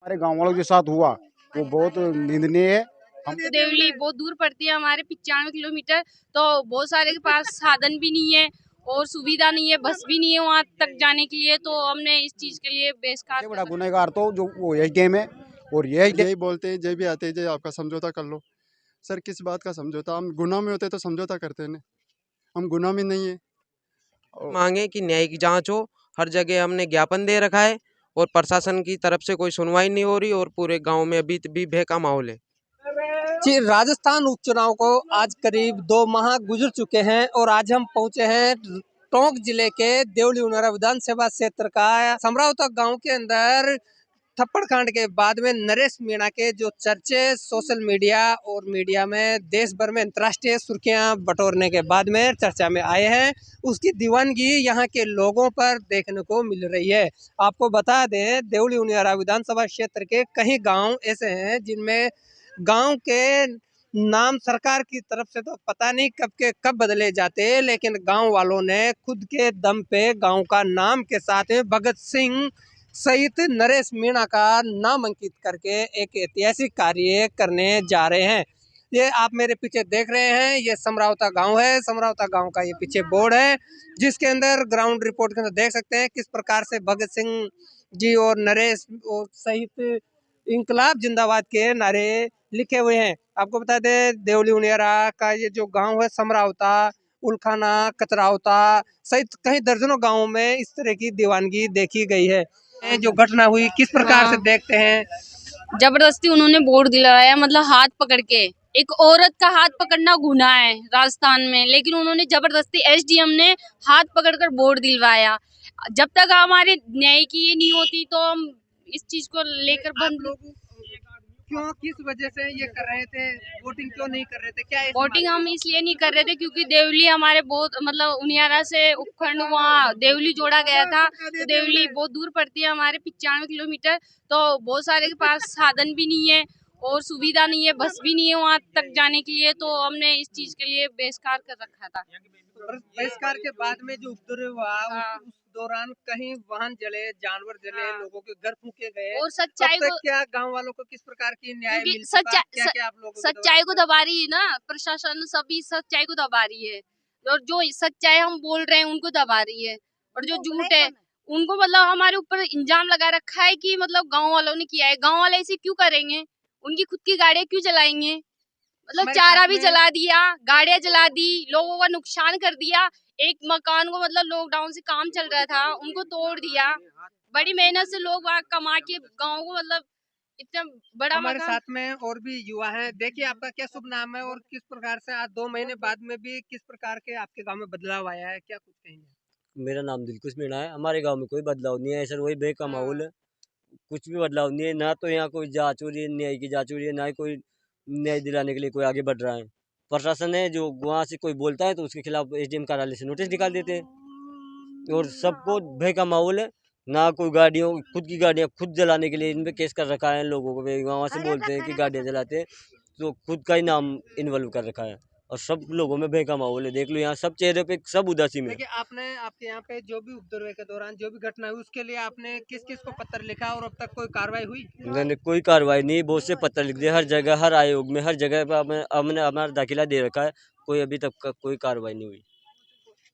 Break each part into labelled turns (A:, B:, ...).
A: हमारे गाँव वालों के साथ हुआ वो बहुत निंदनीय है। हम
B: तो देवली बहुत दूर पड़ती है हमारे 95 किलोमीटर। तो बहुत सारे के पास साधन भी नहीं है और सुविधा नहीं है, बस भी नहीं है वहाँ तक जाने के लिए। तो हमने इस चीज के लिए बहिष्कार
A: सबसे बड़ा गुनहगार तो जो वो यही गेम है और
C: यही बोलते हैं, जय भी आते हैं, जय आपका समझौता कर लो। सर किस बात का समझौता? हम गुनाह में होते तो समझौता करते हैं ना, हम गुनाह में नहीं है।
D: मांगे कि न्यायिक जांच हो। हर जगह हमने ज्ञापन दे रखा है और प्रशासन की तरफ से कोई सुनवाई नहीं हो रही और पूरे गांव में अभी भी भय का माहौल है।
E: जी, राजस्थान उपचुनाव को आज करीब 2 माह गुजर चुके हैं और आज हम पहुंचे हैं टोंक जिले के देवली उनारा विधानसभा क्षेत्र का समरावता गांव के अंदर। थप्पड़ कांड के बाद में नरेश मीणा के जो चर्चे सोशल मीडिया और मीडिया में देश भर में अंतर्राष्ट्रीय सुर्खियां बटोरने के बाद में चर्चा में आए हैं, उसकी दीवानगी यहाँ के लोगों पर देखने को मिल रही है। आपको बता दें, देवली उनियारा विधानसभा क्षेत्र के कई गांव ऐसे हैं जिनमें गांव के नाम सरकार की तरफ से तो पता नहीं कब के कब बदले जाते, लेकिन गांव वालों ने खुद के दम पे गांव का नाम के साथ में भगत सिंह सहित नरेश मीणा का नाम अंकित करके एक ऐतिहासिक कार्य करने जा रहे हैं। ये आप मेरे पीछे देख रहे हैं, ये समरावता गांव है। समरावता गांव का ये पीछे बोर्ड है जिसके अंदर ग्राउंड रिपोर्ट के अंदर देख सकते हैं किस प्रकार से भगत सिंह जी और नरेश और सहित इंकलाब जिंदाबाद के नारे लिखे हुए हैं। आपको बता दें, देवली उनियारा का ये जो गांव है समरावता, उलखाना, कचरावता सहित कई दर्जनों गांवों में इस तरह की दीवानगी देखी गई है। जो घटना हुई किस प्रकार से देखते हैं?
B: जबरदस्ती उन्होंने बोर्ड दिलवाया, मतलब हाथ पकड़ के। एक औरत का हाथ पकड़ना गुनाह है राजस्थान में, लेकिन उन्होंने जबरदस्ती एसडीएम ने हाथ पकड़कर बोर्ड दिलवाया। जब तक हमारे न्याय की ये नहीं होती तो हम इस चीज को लेकर बंद।
E: क्यों, किस वजह से ये कर रहे थे? वोटिंग क्यों नहीं कर रहे थे? क्या
B: वोटिंग हम इसलिए नहीं कर रहे थे क्योंकि देवली हमारे बहुत, मतलब उनियारा से उपखंड वहाँ देवली जोड़ा गया था। तो देवली बहुत दूर पड़ती है हमारे 95 किलोमीटर। तो बहुत सारे के पास साधन भी नहीं है और सुविधा नहीं है, बस भी नहीं है वहाँ तक जाने के लिए। तो हमने इस चीज के लिए बहिष्कार कर रखा था।
E: बहिष्कार के बाद में जो उपद्रव हुआ उस दौरान कहीं वाहन जले, जानवर जले, लोगों के घर फूके गए।
B: और सच्चाई को
E: क्या गांव वालों को किस प्रकार की न्याय मिल
B: सच्चाई
E: आप लोगों
B: सच्चाई को दबा रही है ना प्रशासन, सभी सच्चाई को दबा रही है। और जो सच्चाई हम बोल रहे हैं उनको दबा रही है, और जो झूठ है उनको मतलब हमारे ऊपर इल्जाम लगा रखा है कि मतलब गांव वालों ने किया है। गांव वाले ऐसे क्यों करेंगे? उनकी खुद की गाड़ियां क्यों चलाएंगे? मतलब चारा भी जला दिया, गाड़ियां जला दी, लोगों का नुकसान कर दिया। एक मकान को मतलब लॉकडाउन से काम चल रहा था, उनको तोड़ दिया। बड़ी मेहनत से लोग वहाँ कमा के गाँव को, मतलब इतना बड़ा
E: हमारे साथ में और भी युवा हैं। देखिए, आपका क्या शुभ नाम है और किस प्रकार से आज 2 महीने बाद में भी किस प्रकार के आपके गांव में बदलाव आया है, क्या कुछ कहेंगे?
F: मेरा नाम दिलकुश मीणा है। हमारे गांव में कोई बदलाव नहीं है सर, वही बे का माहौल है। कुछ भी बदलाव नहीं है, ना तो यहाँ कोई जांच हो रही है, न्याय की जांच हो रही है, ना ही कोई न्याय दिलाने के लिए कोई आगे बढ़ रहा है। प्रशासन है जो वहाँ से कोई बोलता है तो उसके खिलाफ एसडीएम कार्यालय से नोटिस निकाल देते हैं और सबको भय का माहौल है। ना कोई गाड़ियों, खुद की गाड़ियाँ खुद जलाने के लिए इन पे केस कर रखा है लोगों को। वहाँ से बोलते हैं कि गाड़ियाँ जलाते हैं तो खुद का ही नाम इन्वॉल्व कर रखा है और सब लोगों में भय का माहौल है। देख लो यहाँ सब चेहरे पे सब उदासी में।
E: देखिए, आपने आपके यहाँ पे जो भी उपद्रव के दौरान जो भी घटना हुई उसके लिए आपने किस किस को पत्र लिखा और अब तक कोई कार्रवाई हुई?
F: मैंने कोई कार्रवाई नहीं, बहुत से पत्र लिख दिए हर जगह, हर आयोग में, हर जगह पे हमने हमारा दाखिला दे रखा है, कोई अभी तक का कोई कार्रवाई नहीं हुई।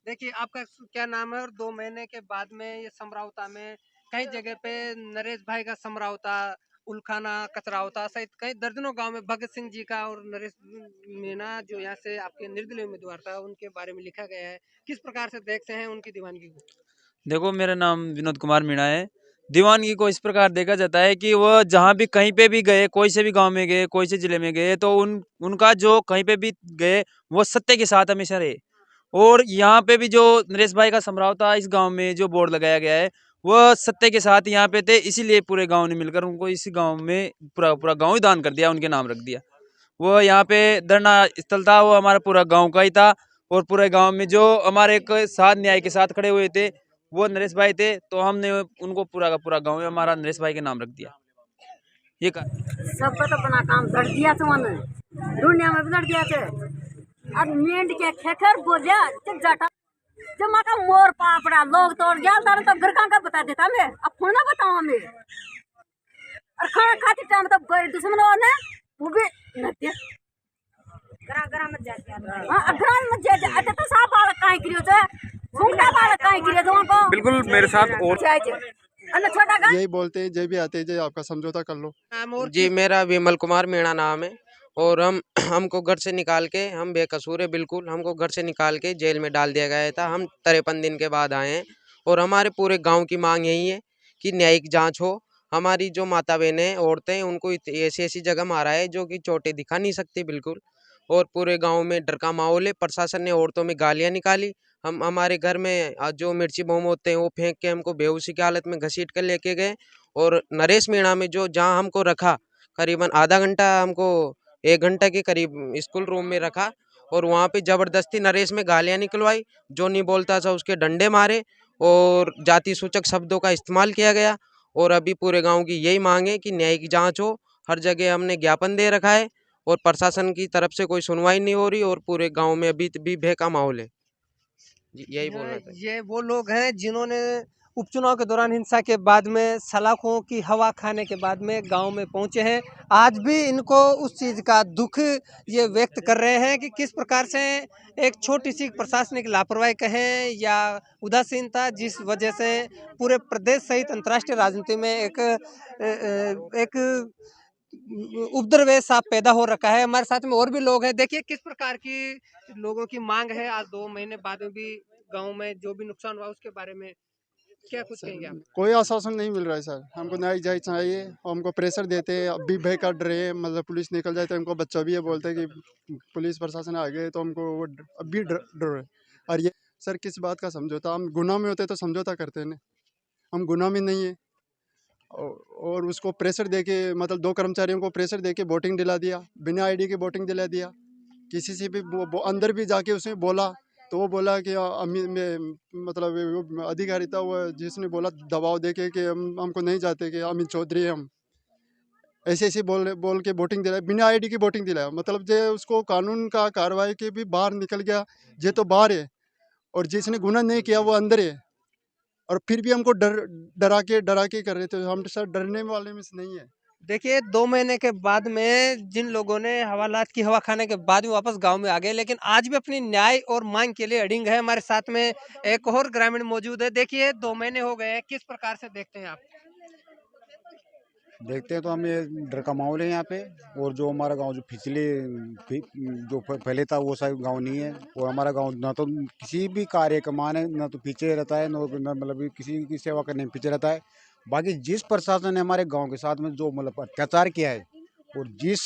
E: देखिए, आपका क्या नाम है? और 2 महीने के बाद में ये समरावता में कई जगह पे नरेश भाई का समरावता, उलखाना, कचरावता सहित कई दर्जनों गांव में भगत सिंह जी का और नरेश मीणा जो यहाँ से आपके निर्दलीय उम्मीदवार था उनके बारे में लिखा गया है। किस प्रकार से देखते हैं उनकी दीवानगी को?
G: देखो, मेरा नाम विनोद कुमार मीणा है। दीवानगी को इस प्रकार देखा जाता है कि वह जहाँ भी कहीं पे भी गए, कोई से भी गांव में गए, कोई से जिले में गए, तो उनका जो कहीं पे भी गए वो सत्य के साथ हमेशा रहे। और यहाँ पे भी जो नरेश भाई का समरावता इस गांव में जो बोर्ड लगाया गया है वह सत्य के साथ यहाँ पे थे, इसीलिए पूरे गांव ने मिलकर उनको इस गांव में पूरा पूरा गांव ही दान कर दिया, उनके नाम रख दिया। वो यहाँ पे धरना स्थल था, वो हमारा पूरा गांव का ही था। और पूरे गांव में जो हमारे एक साथ न्याय के साथ खड़े हुए थे वो नरेश भाई थे, तो हमने उनको पूरा का पूरा गांव में हमारा नरेश भाई के नाम रख दिया। ये
H: सबका तो अपना काम कर दिया था, उन्होंने दुनिया में बिगड़ दिया थे। अब नींद के खेकर बोलिया जाटा जब माता मोर पापड़ा लोग तोड़ गया तो घर का बता देता मैं, अब फोन ना बताऊं हमें। और खाना खाते टाइम तो गए दुश्मन ने वो भी नते ग्राम में जाते हां ग्राम में जाते तो साफ बालक काहे करियो तो सुंगटा बालक काहे करियो तो को
I: बिल्कुल मेरे साथ और
H: अन्ना छोटा का
C: यही बोलते हैं जय भी आते हैं जय आपका समझौता कर लो।
E: नाम और
D: जी मेरा विमल कुमार मीणा नाम है और हमको घर से निकाल के, हम बेकसूर है बिल्कुल, हमको घर से निकाल के जेल में डाल दिया गया था। हम 53 दिन के बाद आए हैं और हमारे पूरे गांव की मांग यही है कि न्यायिक जांच हो। हमारी जो माता बहनें औरतें उनको ऐसी ऐसी जगह मारा है जो कि चोटें दिखा नहीं सकती बिल्कुल, और पूरे गांव में डर का माहौल है। प्रशासन ने औरतों में गालियां निकाली। हम हमारे घर में जो मिर्ची बम होते हैं वो फेंक के हमको बेहोशी की हालत में घसीट कर लेके गए, और नरेश मीणा में जो जहाँ हमको रखा करीबन आधा घंटा, हमको 1 घंटा के करीब स्कूल रूम में रखा और वहाँ पे जबरदस्ती नरेश में गालियाँ निकलवाई। जो नहीं बोलता था उसके डंडे मारे और जाति सूचक शब्दों का इस्तेमाल किया गया। और अभी पूरे गांव की यही मांग है कि न्यायिक जांच हो। हर जगह हमने ज्ञापन दे रखा है और प्रशासन की तरफ से कोई सुनवाई नहीं हो रही और पूरे गांव में अभी भी भय का माहौल है। जी यही बोलना था।
E: ये वो लोग हैं जिन्होंने उपचुनाव के दौरान हिंसा के बाद में सलाखों की हवा खाने के बाद में गांव में पहुंचे हैं। आज भी इनको उस चीज़ का दुख ये व्यक्त कर रहे हैं कि किस प्रकार से एक छोटी सी प्रशासनिक लापरवाही कहें या उदासीनता, जिस वजह से पूरे प्रदेश सहित अंतर्राष्ट्रीय राजनीति में एक उपद्रव सा पैदा हो रखा है। हमारे साथ में और भी लोग हैं। देखिए किस प्रकार की लोगों की मांग है। आज 2 महीने बाद में भी गांव में जो भी नुकसान हुआ उसके बारे में क्या कुछ कहेंगे आप?
C: कोई आश्वासन नहीं मिल रहा है सर। हमको न्याय जांच चाहिए। हमको प्रेशर देते हैं, अब भी भय कर रहे हैं। मतलब पुलिस निकल जाए तो हमको बच्चा भी है, बोलते हैं कि पुलिस प्रशासन आ गए तो हमको वो अब भी डर रहे। और ये सर किस बात का समझौता? हम गुनाह में होते तो समझौता करते हैं ना, हम गुनाह में नहीं है। और उसको प्रेशर देके, मतलब 2 कर्मचारियों को प्रेशर देके वोटिंग दिला दिया, बिना आईडी के वोटिंग दिला दिया। किसी से भी अंदर भी जाके उसने बोला तो वो बोला कि मतलब वो अधिकारी था वो, जिसने बोला दबाव देके कि हमको नहीं चाहते कि अमित चौधरी है हम, ऐसे ऐसे बोल के वोटिंग दिलाया, बिना आईडी की वोटिंग दिलाया। मतलब जो उसको कानून का कार्रवाई के भी बाहर निकल गया। ये तो बाहर है और जिसने गुनाह नहीं किया वो अंदर है, और फिर भी हमको डरा के कर रहे थे। हम सर डरने वाले में से नहीं है।
E: देखिए 2 महीने के बाद में जिन लोगों ने हवालात की हवा खाने के बाद में वापस गांव में आ गए, लेकिन आज भी अपनी न्याय और मांग के लिए अड़िग है। हमारे साथ में एक और ग्रामीण मौजूद है। देखिए 2 महीने हो गए हैं, किस प्रकार से देखते हैं आप?
A: देखते हैं तो हम ये डर का माहौल है यहाँ पे। और जो हमारा गांव जो जो पहले था वो शायद गांव नहीं है। और हमारा गांव ना तो किसी भी कार्य का मान है, ना तो पीछे रहता है, ना मतलब किसी की सेवा करने में पीछे रहता है। बाकी जिस प्रशासन ने हमारे गांव के साथ में जो मतलब अत्याचार किया है, और जिस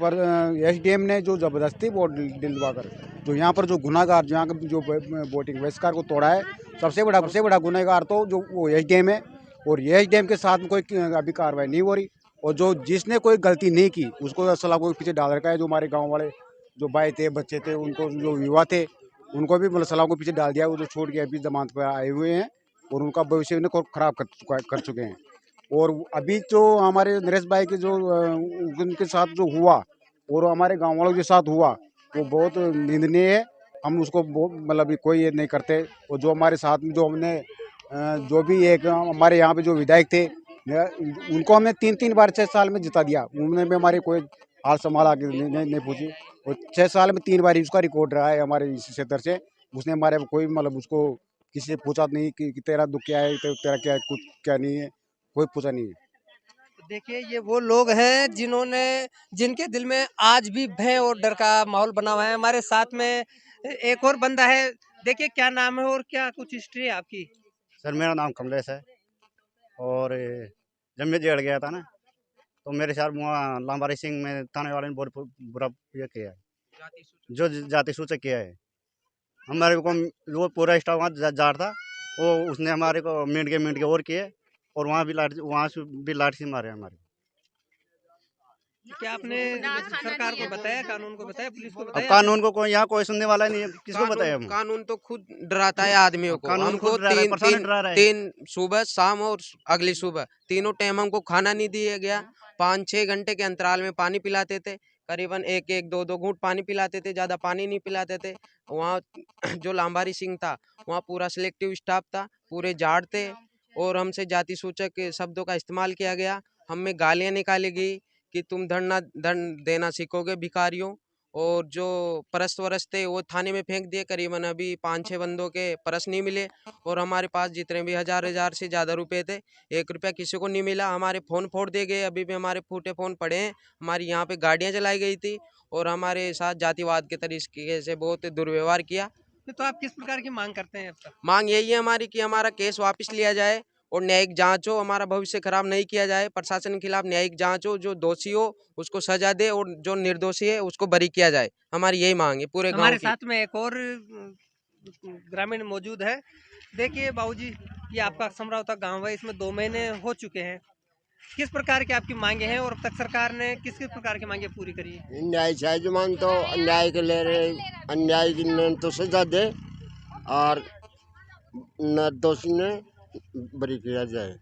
A: पर एसडीएम ने जो जबरदस्ती वोट दिलवा कर जो यहाँ पर जो गुनाहगार, जो यहाँ का जो वोटिंग बहिष्कार को तोड़ा है, सबसे बड़ा गुनाहगार तो जो वो एसडीएम है। और एसडीएम के साथ में कोई अभी कार्रवाई नहीं हो रही। और जो जिसने कोई गलती नहीं की उसको सलाखों के पीछे डाल रखा है। जो हमारे गांव वाले जो भाई थे, बच्चे थे, उनको जो युवा थे, उनको भी मतलब सलाखों के पीछे डाल दिया। वो जो छोड़ के अभी जमानत पर आए हुए हैं और उनका भविष्य को खराब कर चुके हैं। और अभी जो हमारे नरेश भाई के जो उनके साथ जो हुआ और हमारे गाँव वालों के साथ हुआ वो बहुत निंदनीय है। हम उसको मतलब कोई ये नहीं करते। और जो हमारे साथ में जो हमने जो भी एक हमारे यहाँ पे जो विधायक थे, उनको हमने 3 बार 6 साल में जिता दिया। उन्होंने भी हमारे कोई हाल संभाल आके नहीं पूछी। और 6 साल में 3 बार उसका रिकॉर्ड रहा है हमारे इस क्षेत्र से। उसने हमारे कोई मतलब उसको किसी से पूछा नहीं कि तेरा दुख क्या है, तेरा क्या है, कुछ क्या नहीं है, कोई पूछा नहीं है।
E: देखिए ये वो लोग हैं जिनके दिल में आज भी भय और डर का माहौल बना हुआ है। हमारे साथ में एक और बंदा है। देखिए क्या नाम है और क्या कुछ हिस्ट्री है आपकी?
J: सर मेरा नाम कमलेश है। और जब मैं जेल गया था ना तो मेरे साथ वहाँ लांबारी सिंह में थाने वाले ने बहुत बुरा ये किया है, जो जाति सूचक किया है। हमारे को वो पूरा स्टाफ वहाँ जा रहा था, वो उसने हमारे को मिनट के और किए। और वहाँ से भी लाठ से मारे हमारे।
E: क्या आपने सरकार को बताया, कानून को बताया, पुलिस को
J: अब
E: बताया?
J: कानून को कोई यहाँ कोई सुनने वाला नहीं है, किसको बताए हम?
D: कानून तो खुद डराता है आदमियों को।
J: कानून
D: हमको
J: खुद डरा रहा है, प्रशासन डरा रहा है।
D: 3 सुबह, शाम और अगली सुबह, तीनों टाइम हमको खाना नहीं दिया गया। 5-6 घंटे के अंतराल में पानी पिलाते थे, करीबन 1-1, 2-2 घूंट पानी पिलाते थे, ज़्यादा पानी नहीं पिलाते थे। वहाँ जो लांबारी सिंह था वहाँ पूरा सिलेक्टिव स्टाफ था, पूरे जाट थे और हमसे जाति सूचक शब्दों का इस्तेमाल किया गया। हम में गालियाँ निकालेगी कि तुम दंड देना सीखोगे भिखारियों। और जो परस वरस थे वो थाने में फेंक दिए, करीबन अभी 5-6 बंदों के परस नहीं मिले। और हमारे पास जितने भी हजार से ज़्यादा रुपए थे, 1 रुपया किसी को नहीं मिला। हमारे फ़ोन फोड़ दिए गए, अभी भी हमारे फूटे फ़ोन पड़े हैं। हमारी यहाँ पे गाड़ियाँ चलाई गई थी और हमारे साथ जातिवाद के तरीके से बहुत दुर्व्यवहार किया।
E: तो आप किस प्रकार की मांग करते हैं अब तक?
D: मांग यही है हमारी कि हमारा केस वापस लिया जाए और न्यायिक जांच हो, हमारा भविष्य खराब नहीं किया जाए। प्रशासन के खिलाफ न्यायिक जांच हो, जो दोषी हो उसको सजा दे और जो निर्दोषी है उसको बरी किया जाए। हमारी यही मांग है पूरे गांव
E: हमारे
D: की।
E: साथ में एक और ग्रामीण मौजूद है। देखिए बाबूजी, ये आपका समरावता गांव है, इसमें 2 महीने हो चुके हैं। किस प्रकार की आपकी मांगे हैं और अब तक सरकार ने किस किस प्रकार की मांगे पूरी करी है?
I: न्याय चाहिए जो मांग तो अन्याय के ले रहे, अन्याय की न तो सजा दे और न दोषी ने बरी किया जाए।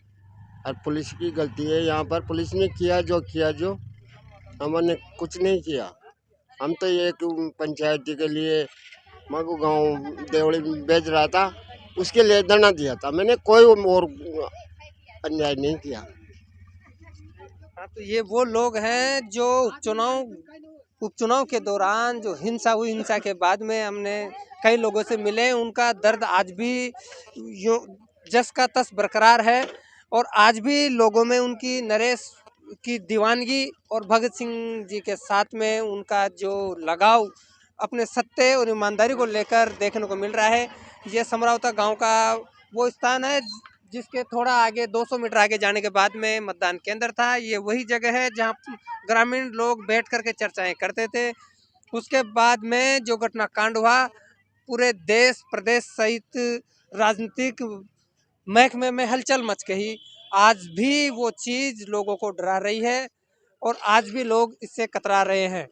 I: और पुलिस की गलती है, यहाँ पर पुलिस ने किया जो हमने कुछ नहीं किया। हम तो एक पंचायती के लिए मगू गांव देवड़ी बेच रहा था, उसके लिए धरना दिया था। मैंने कोई और अन्याय नहीं किया।
E: हाँ, तो ये वो लोग हैं जो उपचुनाव के दौरान जो हिंसा हुई, हिंसा के बाद में हमने कई लोगों से मिले। उनका दर्द आज भी यूं जस का तस बरकरार है और आज भी लोगों में उनकी नरेश की दीवानगी और भगत सिंह जी के साथ में उनका जो लगाव अपने सत्य और ईमानदारी को लेकर देखने को मिल रहा है। ये समरावता गांव का वो स्थान है जिसके थोड़ा आगे 200 मीटर आगे जाने के बाद में मतदान केंद्र था। ये वही जगह है जहां ग्रामीण लोग बैठ करके चर्चाएं करते थे। उसके बाद में जो घटना कांड हुआ, पूरे देश प्रदेश सहित राजनीतिक महकमे में हलचल मच गई। आज भी वो चीज लोगों को डरा रही है और आज भी लोग इससे कतरा रहे हैं।